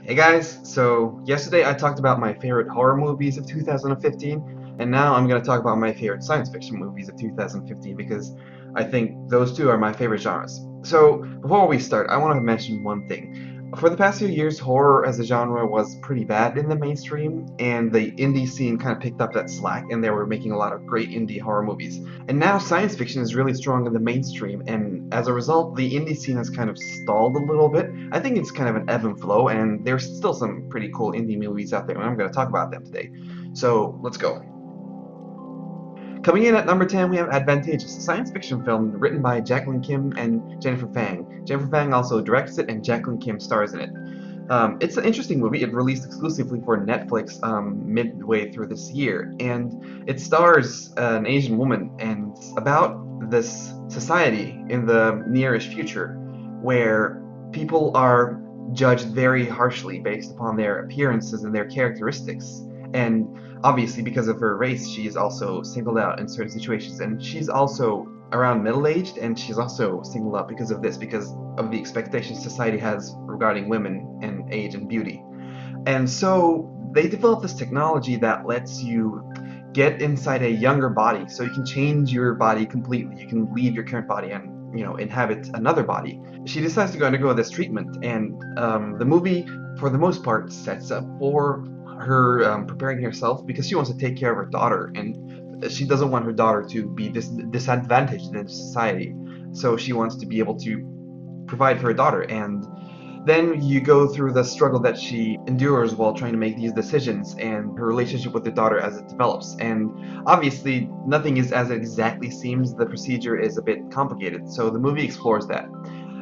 Hey guys, so yesterday I talked about my favorite horror movies of 2015, and now I'm going to talk about my favorite science fiction movies of 2015 because I think those two are my favorite genres. So, before we start, I want to mention one thing. For the past few years, horror as a genre was pretty bad in the mainstream, and the indie scene kind of picked up that slack, and they were making a lot of great indie horror movies. And now science fiction is really strong in the mainstream, and as a result, the indie scene has kind of stalled a little bit. I think it's kind of an ebb and flow, and there's still some pretty cool indie movies out there, and I'm going to talk about them today. So let's go. Coming in at number 10, we have Advantageous, a science fiction film written by Jacqueline Kim and Jennifer Fang. Jennifer Fang also directs it, and Jacqueline Kim stars in it. It's an interesting movie. It released exclusively for Netflix midway through this year, and it stars an Asian woman, and it's about this society in the nearish future where people are judged very harshly based upon their appearances and their characteristics. And obviously, because of her race, she is also singled out in certain situations, and she's also around middle-aged, and she's also singled out because of this, because of the expectations society has regarding women and age and beauty. And so they developed this technology that lets you get inside a younger body, so you can change your body completely. You can leave your current body and inhabit another body. She decides to go undergo this treatment, and the movie, for the most part, sets up for her preparing herself because she wants to take care of her daughter, and she doesn't want her daughter to be disadvantaged in society. So she wants to be able to provide for her daughter, and then you go through the struggle that she endures while trying to make these decisions and her relationship with the daughter as it develops. And obviously, nothing is as it exactly seems. The procedure is a bit complicated, so the movie explores that.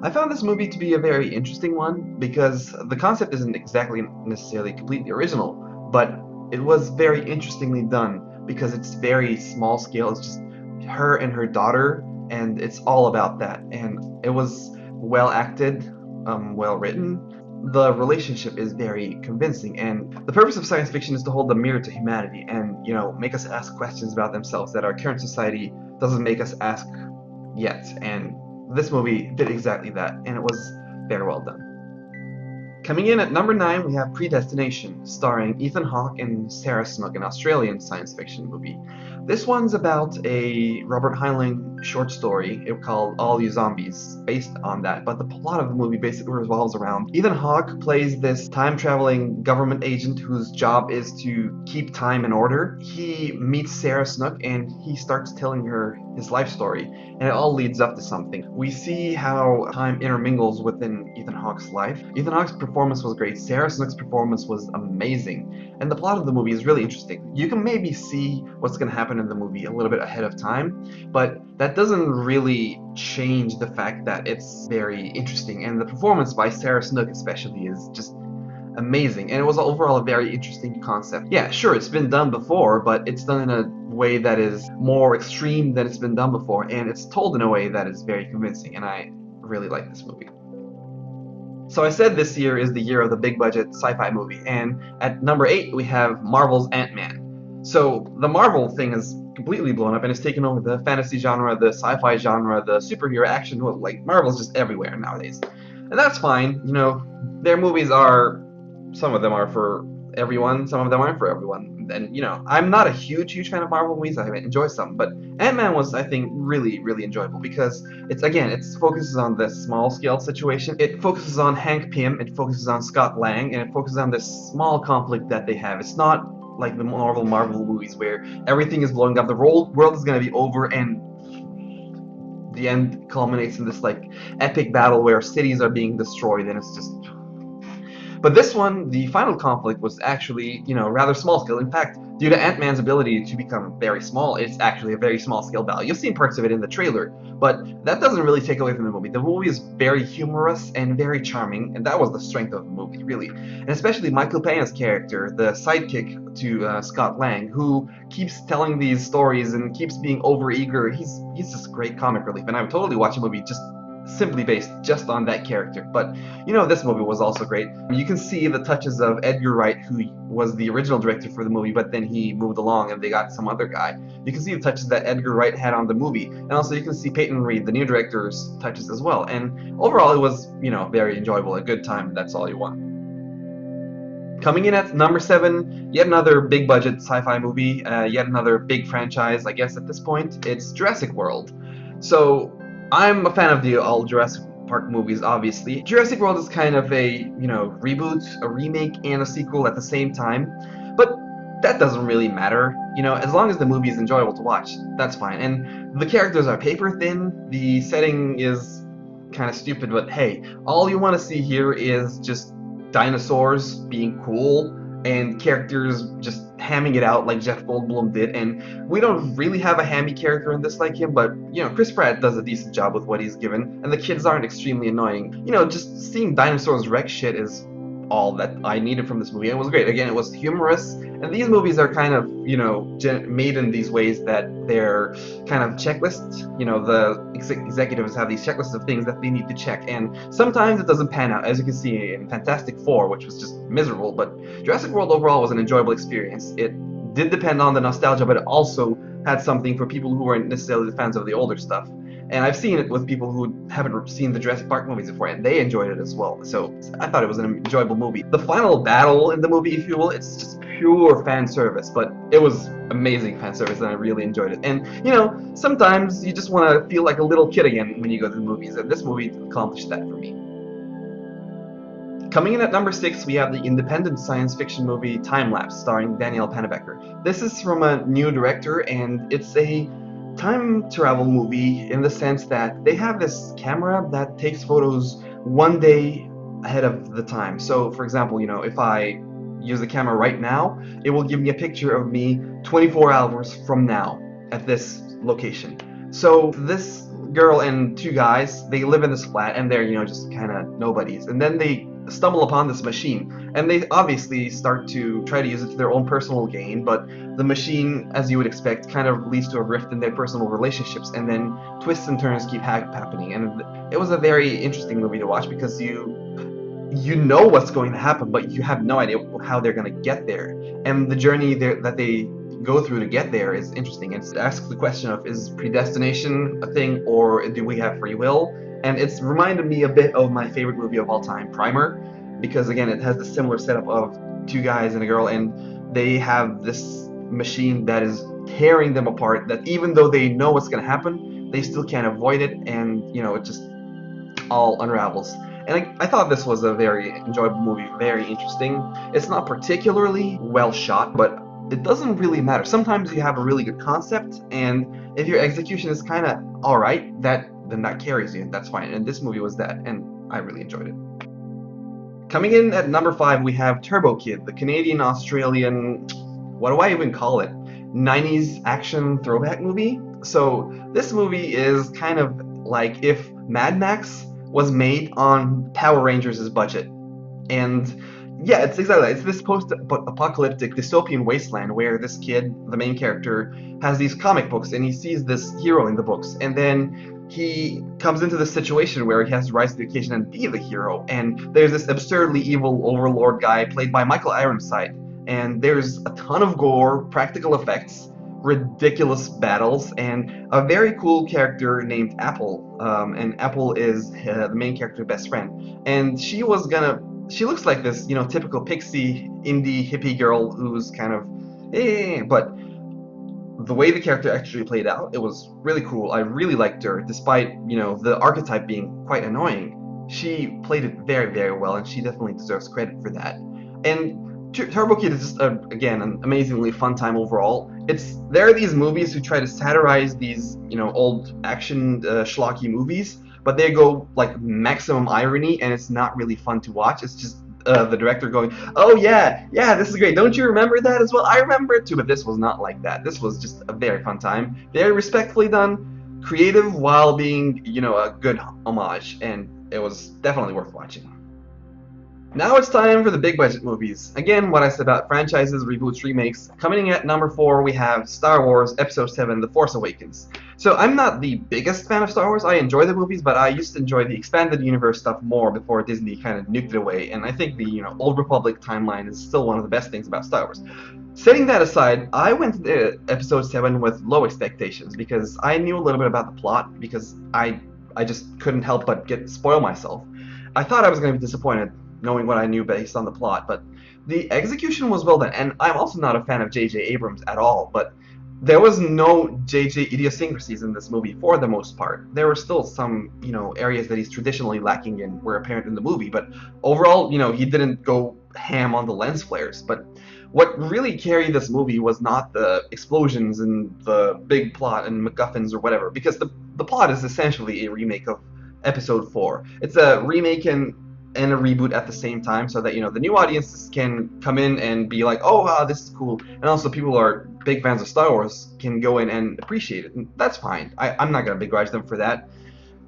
I found this movie to be a very interesting one because the concept isn't exactly necessarily completely original, but it was very interestingly done because it's very small scale. It's just her and her daughter, and it's all about that. And it was well acted, well written. The relationship is very convincing, and the purpose of science fiction is to hold the mirror to humanity and make us ask questions about themselves that our current society doesn't make us ask yet. And this movie did exactly that, and it was very well done. Coming in at number 9, we have Predestination, starring Ethan Hawke and Sarah Snook, an Australian science fiction movie. This one's about a Robert Heinlein short story called All You Zombies, based on that, but the plot of the movie basically revolves around Ethan Hawke plays this time-traveling government agent whose job is to keep time in order. He meets Sarah Snook and he starts telling her his life story, and it all leads up to something. We see how time intermingles within Ethan Hawke's life. Ethan Hawke's performance was great, Sarah Snook's performance was amazing, and the plot of the movie is really interesting. You can maybe see what's going to happen in the movie a little bit ahead of time, but that doesn't really change the fact that it's very interesting, and the performance by Sarah Snook especially is just amazing, and it was overall a very interesting concept. Yeah, sure, it's been done before, but it's done in a way that is more extreme than it's been done before, and it's told in a way that is very convincing, and I really like this movie. So I said this year is the year of the big budget sci-fi movie, and at number 8 we have Marvel's Ant-Man. So the Marvel thing has completely blown up and has taken over the fantasy genre, the sci-fi genre, the superhero action. Well, like Marvel's just everywhere nowadays, and that's fine. Their movies are, some of them are for everyone, some of them aren't for everyone. And I'm not a huge fan of Marvel movies. I enjoy some, but Ant-Man was, I think, really enjoyable because it focuses on this small scale situation. It focuses on Hank Pym, it focuses on Scott Lang, and it focuses on this small conflict that they have. It's not like the Marvel movies where everything is blowing up, the world is going to be over, and the end culminates in this like epic battle where cities are being destroyed, and it's just. But this one, the final conflict was actually, rather small scale. In fact, due to Ant-Man's ability to become very small, it's actually a very small scale battle. You've seen parts of it in the trailer, but that doesn't really take away from the movie. The movie is very humorous and very charming, and that was the strength of the movie, really. And especially Michael Pena's character, the sidekick to Scott Lang, who keeps telling these stories and keeps being overeager. He's just great comic relief, and I would totally watch a movie just simply based just on that character. But this movie was also great. You can see the touches of Edgar Wright, who was the original director for the movie, but then he moved along and they got some other guy. You can see the touches that Edgar Wright had on the movie, and also you can see Peyton Reed, the new director's touches as well. And overall, it was very enjoyable, a good time. That's all you want. Coming in at number 7, yet another big budget sci-fi movie, yet another big franchise, I guess at this point, it's Jurassic World. So, I'm a fan of the all Jurassic Park movies, obviously. Jurassic World is kind of a, reboot, a remake, and a sequel at the same time, but that doesn't really matter. As long as the movie is enjoyable to watch, that's fine. And the characters are paper thin, the setting is kind of stupid, but hey, all you want to see here is just dinosaurs being cool and characters just hamming it out like Jeff Goldblum did. And we don't really have a hammy character in this like him, but Chris Pratt does a decent job with what he's given, and the kids aren't extremely annoying. Just seeing dinosaurs wreck shit is all that I needed from this movie. It was great. Again, it was humorous, and these movies are kind of made in these ways that they're kind of checklists. The executives have these checklists of things that they need to check, and sometimes it doesn't pan out, as you can see in Fantastic Four, which was just miserable. But Jurassic World overall was an enjoyable experience. It did depend on the nostalgia, but it also had something for people who weren't necessarily the fans of the older stuff. And I've seen it with people who haven't seen the Jurassic Park movies before, and they enjoyed it as well. So I thought it was an enjoyable movie. The final battle in the movie, if you will, it's just pure fan service, but it was amazing fan service, and I really enjoyed it. And sometimes you just want to feel like a little kid again when you go to the movies, and this movie accomplished that for me. Coming in at number 6, we have the independent science fiction movie Time Lapse, starring Danielle Panabaker. This is from a new director, and it's a time travel movie in the sense that they have this camera that takes photos one day ahead of the time. So, for example, if I use the camera right now, it will give me a picture of me 24 hours from now at this location. So this girl and 2 guys, they live in this flat, and they're just kind of nobodies. And then they stumble upon this machine, and they obviously start to try to use it to their own personal gain, but the machine, as you would expect, kind of leads to a rift in their personal relationships, and then twists and turns keep happening. And it was a very interesting movie to watch because you know what's going to happen, but you have no idea how they're going to get there. And the journey that they go through to get there is interesting. It asks the question of, is predestination a thing, or do we have free will? And it's reminded me a bit of my favorite movie of all time, Primer, because again, it has a similar setup of 2 guys and a girl, and they have this machine that is tearing them apart, that even though they know what's going to happen, they still can't avoid it, and it just all unravels. And I thought this was a very enjoyable movie, very interesting. It's not particularly well shot, but it doesn't really matter. Sometimes you have a really good concept, and if your execution is kind of alright, then that carries you, that's fine. And this movie was that, and I really enjoyed it. Coming in at number 5, we have Turbo Kid, the Canadian-Australian, what do I even call it, 90s action throwback movie. So this movie is kind of like if Mad Max was made on Power Rangers' budget. And yeah, it's exactly that. It's this post-apocalyptic dystopian wasteland where this kid, the main character, has these comic books, and he sees this hero in the books, and then he comes into this situation where he has to rise to the occasion and be the hero. And there's this absurdly evil overlord guy played by Michael Ironside, and there's a ton of gore, practical effects, ridiculous battles, and a very cool character named Apple. And Apple is the main character's best friend. And she looks like this, typical pixie indie hippie girl who's kind of, but the way the character actually played out, it was really cool. I really liked her, despite, the archetype being quite annoying. She played it very, very well, and she definitely deserves credit for that. And Turbo Kid is just, again, an amazingly fun time overall. There are these movies who try to satirize these, old action schlocky movies, but they go like maximum irony, and it's not really fun to watch. It's just the director going, oh yeah, this is great. Don't you remember that as well? I remember it too, but this was not like that. This was just a very fun time. Very respectfully done, creative while being, a good homage, and it was definitely worth watching. Now it's time for the big budget movies. Again, what I said about franchises, reboots, remakes. Coming in at number 4, we have Star Wars Episode 7, The Force Awakens. So I'm not the biggest fan of Star Wars. I enjoy the movies, but I used to enjoy the expanded universe stuff more before Disney kind of nuked it away. And I think the Old Republic timeline is still one of the best things about Star Wars. Setting that aside, I went to Episode 7 with low expectations because I knew a little bit about the plot because I just couldn't help but spoil myself. I thought I was going to be disappointed. knowing what I knew based on the plot. But the execution was well done, and I'm also not a fan of J.J. Abrams at all. But there was no J.J. idiosyncrasies in this movie for the most part. There were still some, areas that he's traditionally lacking in were apparent in the movie, but overall, he didn't go ham on the lens flares. But what really carried this movie was not the explosions and the big plot and MacGuffins or whatever, because the plot is essentially a remake of Episode 4. It's a remake and a reboot at the same time, so that the new audiences can come in and be like, oh wow, this is cool, and also people who are big fans of Star Wars can go in and appreciate it, and that's fine. I'm not gonna begrudge them for that.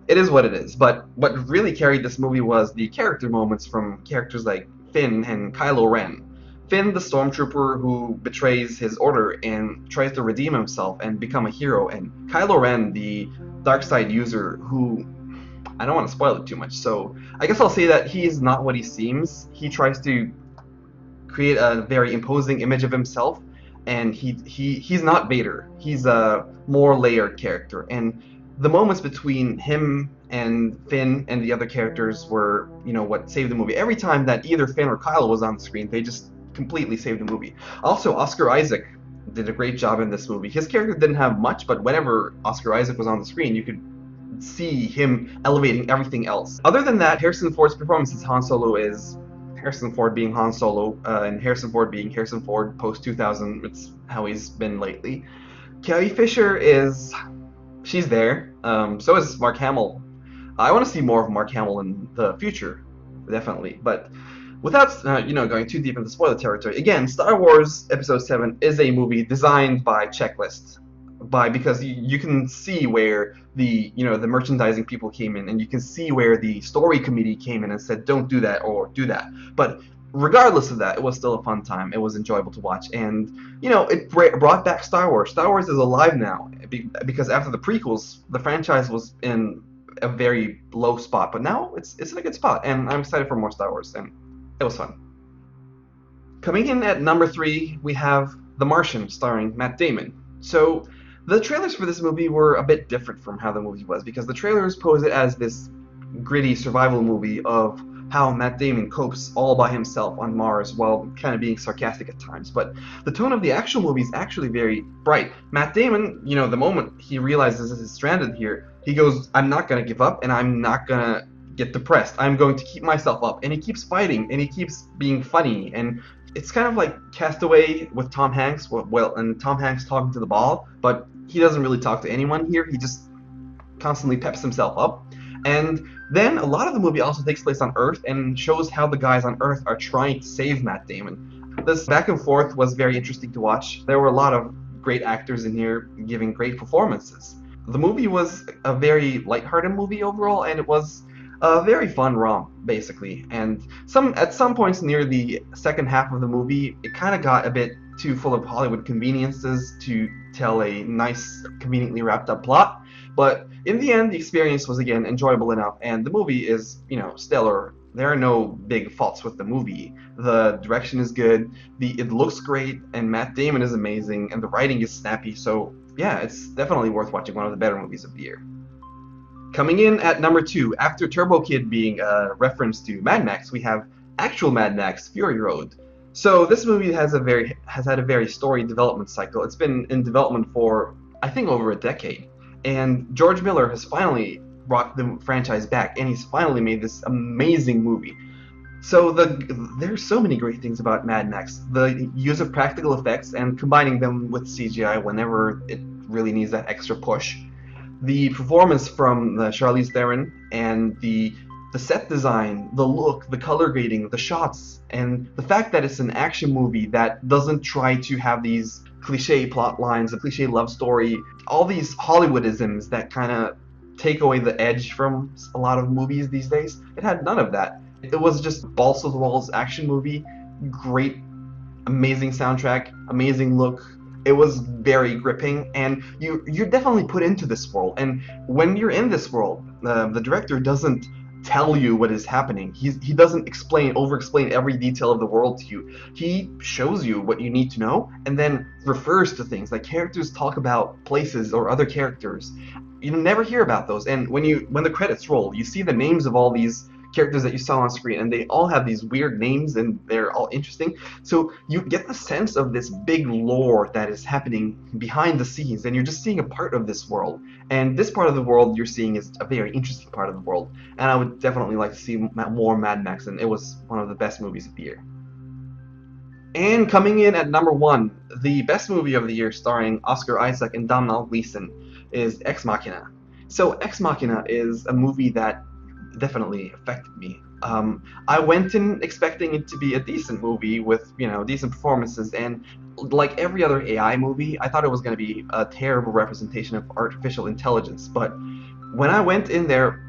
It is what it is. But what really carried this movie was the character moments from characters like Finn and Kylo Ren. Finn, the stormtrooper who betrays his order and tries to redeem himself and become a hero, and Kylo Ren, the dark side user who, I don't want to spoil it too much, so I guess I'll say that he is not what he seems. He tries to create a very imposing image of himself, and he's not Vader. He's a more layered character, and the moments between him and Finn and the other characters were, what saved the movie. Every time that either Finn or Kylo was on the screen, they just completely saved the movie. Also, Oscar Isaac did a great job in this movie. His character didn't have much, but whenever Oscar Isaac was on the screen, you could see him elevating everything else. Other than that, Harrison Ford's performance as Han Solo is Harrison Ford being Han Solo, and Harrison Ford being Harrison Ford post-2000. It's how he's been lately. Carrie Fisher she's there. So is Mark Hamill. I want to see more of Mark Hamill in the future, definitely. But without going too deep into spoiler territory, again, Star Wars Episode 7 is a movie designed by checklist. Because you can see where the merchandising people came in, and you can see where the story committee came in and said don't do that or do that. But regardless of that, it was still a fun time. It was enjoyable to watch, and it brought back Star Wars. Star Wars is alive now because after the prequels, the franchise was in a very low spot, but now it's in a good spot, and I'm excited for more Star Wars, and it was fun. Coming in at number 3, we have The Martian, starring Matt Damon. So the trailers for this movie were a bit different from how the movie was, because the trailers pose it as this gritty survival movie of how Matt Damon copes all by himself on Mars while kind of being sarcastic at times. But the tone of the actual movie is actually very bright. Matt Damon, the moment he realizes he's stranded here, he goes, I'm not going to give up, and I'm not going to get depressed. I'm going to keep myself up. And he keeps fighting, and he keeps being funny, and it's kind of like Castaway with Tom Hanks, and Tom Hanks talking to the ball, but he doesn't really talk to anyone here. He just constantly peps himself up. And then a lot of the movie also takes place on Earth and shows how the guys on Earth are trying to save Matt Damon. This back and forth was very interesting to watch. There were a lot of great actors in here giving great performances. The movie was a very lighthearted movie overall, and it was a very fun romp, basically. And at some points near the second half of the movie, it kind of got a bit too full of Hollywood conveniences to tell a nice, conveniently wrapped up plot. But in the end, the experience was again enjoyable enough, and the movie is, stellar. There are no big faults with the movie. The direction is good, it looks great, and Matt Damon is amazing, and the writing is snappy. So yeah, it's definitely worth watching. One of the better movies of the year. Coming in at number 2, after Turbo Kid being a reference to Mad Max, we have actual Mad Max: Fury Road. So this movie has had a very storied development cycle. It's been in development for, I think, over a decade. And George Miller has finally brought the franchise back, and he's finally made this amazing movie. So there's so many great things about Mad Max. The use of practical effects and combining them with CGI whenever it really needs that extra push. The performance from Charlize Theron, and the set design, the look, the color grading, the shots, and the fact that it's an action movie that doesn't try to have these cliche plot lines, a cliche love story, all these Hollywoodisms that kind of take away the edge from a lot of movies these days. It had none of that. It was just balls to the walls action movie, great, amazing soundtrack, amazing look. It was very gripping, and you're definitely put into this world. And when you're in this world, the director doesn't tell you what is happening. He doesn't over-explain every detail of the world to you. He shows you what you need to know, and then refers to things. Like characters talk about places or other characters. You never hear about those. And when the credits roll, you see the names of all these characters that you saw on screen, and they all have these weird names and they're all interesting. So you get the sense of this big lore that is happening behind the scenes, and you're just seeing a part of this world. And this part of the world you're seeing is a very interesting part of the world. And I would definitely like to see more Mad Max, and it was one of the best movies of the year. And coming in at number one, the best movie of the year starring Oscar Isaac and Domhnall Gleeson is Ex Machina. So Ex Machina is a movie that definitely affected me. I went in expecting it to be a decent movie with, decent performances, and like every other AI movie, I thought it was going to be a terrible representation of artificial intelligence. But when I went in there,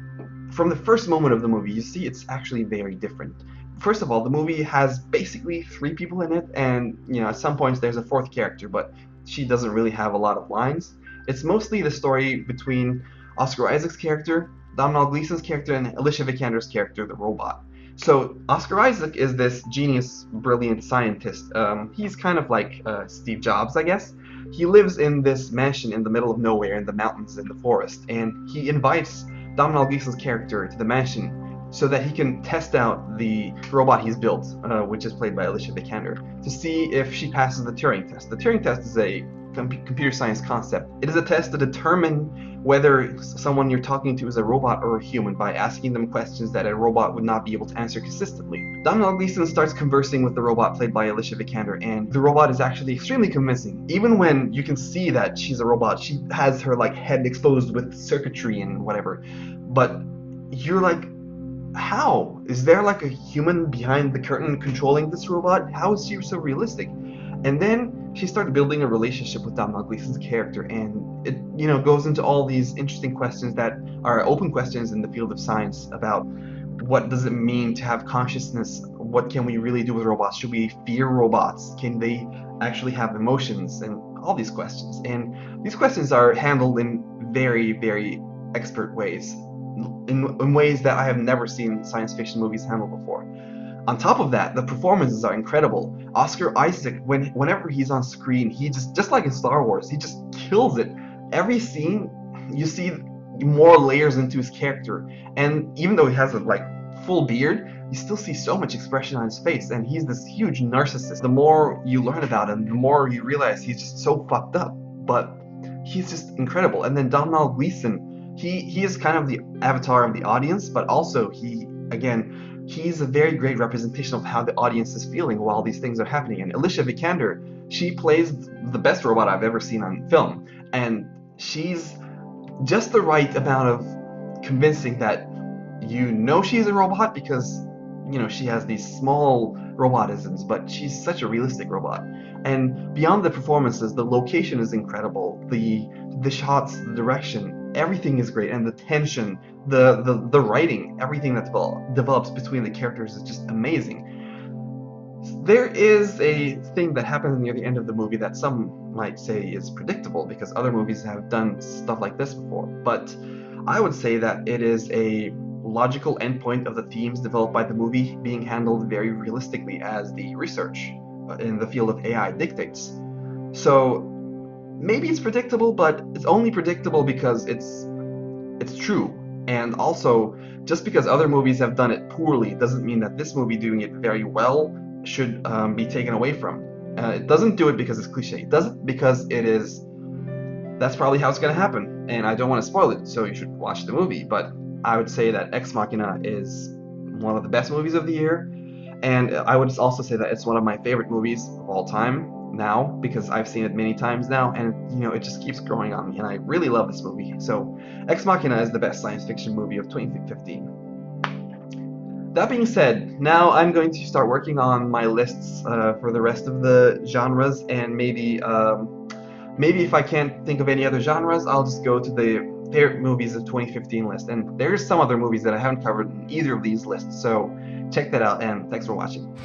from the first moment of the movie, you see it's actually very different. First of all, the movie has basically 3 people in it, and at some points there's a 4th character, but she doesn't really have a lot of lines. It's mostly the story between Oscar Isaac's character, Domhnall Gleeson's character, and Alicia Vikander's character, the robot. So Oscar Isaac is this genius, brilliant scientist. He's kind of like Steve Jobs, I guess. He lives in this mansion in the middle of nowhere in the mountains in the forest, and he invites Domhnall Gleeson's character to the mansion so that he can test out the robot he's built, which is played by Alicia Vikander, to see if she passes the Turing test. The Turing test is a computer science concept. It is a test to determine whether someone you're talking to is a robot or a human by asking them questions that a robot would not be able to answer consistently. Domhnall Gleeson starts conversing with the robot played by Alicia Vikander, and the robot is actually extremely convincing. Even when you can see that she's a robot, she has her head exposed with circuitry and whatever. But you're like, how? Is there a human behind the curtain controlling this robot? How is she so realistic? And then she started building a relationship with Domhnall Gleeson's character, and it goes into all these interesting questions that are open questions in the field of science about what does it mean to have consciousness? What can we really do with robots? Should we fear robots? Can they actually have emotions? And all these questions. And these questions are handled in very, very expert ways. In ways that I have never seen science fiction movies handle before. On top of that, the performances are incredible. Oscar Isaac, whenever he's on screen, he just like in Star Wars, he just kills it. Every scene, you see more layers into his character, and even though he has a full beard, you still see so much expression on his face, and he's this huge narcissist. The more you learn about him, the more you realize he's just so fucked up, but he's just incredible. And then Domhnall Gleeson, he is kind of the avatar of the audience, but also he's a very great representation of how the audience is feeling while these things are happening. And Alicia Vikander, she plays the best robot I've ever seen on film, and she's just the right amount of convincing that she's a robot because she has these small robotisms, but she's such a realistic robot. And beyond the performances, the location is incredible, the shots, the direction, everything is great, and the tension, the writing, everything that develops between the characters is just amazing. There is a thing that happens near the end of the movie that some might say is predictable because other movies have done stuff like this before, but I would say that it is a logical endpoint of the themes developed by the movie being handled very realistically as the research in the field of AI dictates. So maybe it's predictable, but it's only predictable because it's true. And also, just because other movies have done it poorly doesn't mean that this movie doing it very well should be taken away from. It doesn't do it because it's cliche. It does it because that's probably how it's going to happen. And I don't want to spoil it, so you should watch the movie. But I would say that Ex Machina is one of the best movies of the year. And I would also say that it's one of my favorite movies of all time now, because I've seen it many times now, and it just keeps growing on me, and I really love this movie. So Ex Machina is the best science fiction movie of 2015. That being said, now I'm going to start working on my lists for the rest of the genres, and maybe if I can't think of any other genres, I'll just go to the favorite movies of 2015 list. And there's some other movies that I haven't covered in either of these lists, so check that out, and thanks for watching.